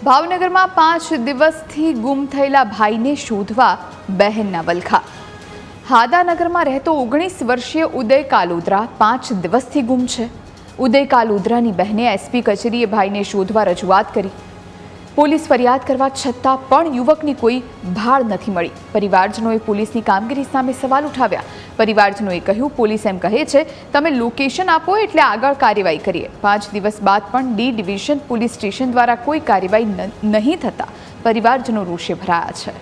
ભાવનગરમાં 5 દિવસથી ગુમ થયેલા ભાઈને શોધવા બહેનના વલખા। હાદાનગરમાં રહેતો 19 વર્ષીય ઉદય કાલુદ્રા 5 દિવસથી ગુમ છે। ઉદય કાલુદ્રાની બહેને એસપી કચેરીએ ભાઈને શોધવા રજૂઆત કરી। પોલીસ ફરિયાદ કરવા છતાં પણ યુવકની કોઈ ભાળ નથી મળી। પરિવારજનોએ પોલીસની કામગીરી સામે સવાલ ઉઠાવ્યા। પરિવારજનોએ કહ્યું, પોલીસ એમ કહે છે તમે લોકેશન આપો એટલે આગળ કાર્યવાહી કરીએ। 5 દિવસ બાદ પણ ડી ડિવિઝન પોલીસ સ્ટેશન દ્વારા કોઈ કાર્યવાહી નહીં થતા પરિવારજનો રોષે ભરાયા છે।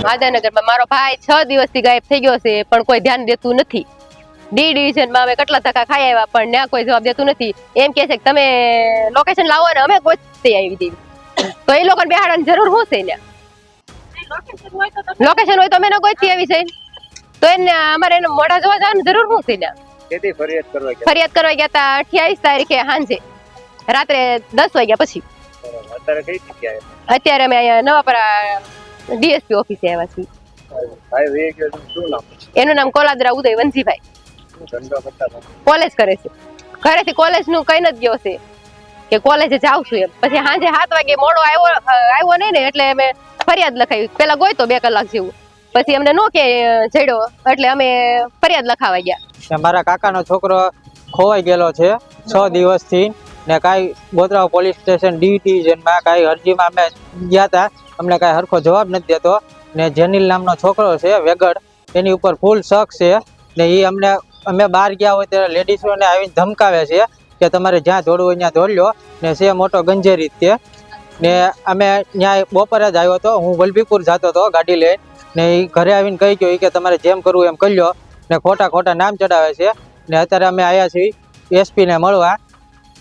હાદાનગરમાં મારો ભાઈ 6 દિવસથી ગાયબ થઈ ગયો છે, પણ કોઈ ધ્યાન દેતું નથી। ડી ડિવિઝનમાં અમે કેટલા ધક્કા ખાઈ આવ્યા, પણ ત્યાં કોઈ જવાબ દેતું નથી। એમ કહે છે કે તમે લોકેશન લાવો ને અમે ગોતતી આવી દેવી। તો એ લોકોને બેહાડવાની જરૂર શું છે? લોકેશન હોય તો અમે ગોતતી આવી છે, તો એને અમારે એને મોઢા જોવા જવાની જરૂર શું છે? ફરિયાદ કરવા ગયા હતા 28 તારીખે સાંજે રાત્રે 10 વાગ્યા પછી। અત્યારે અમે અહીંયા નવાપરા ડીએસપી ઓફિસે આવ્યા છીએ। એનું નામ કોલાદરા ઉદય વંજીભાઈ। કોલેજ કરે છે, ઘરેથી કોલેજ નું કઈ નથી ગયો છે કે કોલેજે જાઉં છું એમ। પછી સાંજે 7 વાગે મોડો આવ્યો નહીં ને, એટલે અમે ફરિયાદ લખાવી। પેલા ગોઈ તો 2 કલાક જેવું, પછી અમને નો કે જડ્યો એટલે અમે ફરિયાદ લખાવા ગયા। મારા કાકાનો છોકરો ખોવાઈ ગયેલો છે 6 દિવસથી ને કાંઈ ગોત્રાવ પોલીસ સ્ટેશન ડી ડિવિઝનમાં કાંઈ અરજીમાં અમે ગયા હતા, અમને કાંઈ હરખો જવાબ નથી દેતો। ને જેનિલ નામનો છોકરો છે વેગડ, એની ઉપર ફૂલ શક છે ને એ અમે બહાર ગયા હોય ત્યારે લેડીઝોને આવીને ધમકાવે છે કે તમારે જ્યાં દોડવું હોય ત્યાં દોડ લો ને છે મોટો ગંજેરી તે। ને અમે ત્યાં બપોરે જ આવ્યો હતો, હું વલભીપુર જતો હતો ગાડી લઈને, ને એ ઘરે આવીને કહી ગયો કે તમારે જેમ કરવું એમ કરી લો ને ખોટા નામ ચડાવે છે। ને અત્યારે અમે આવ્યા છીએ એસપીને મળવા।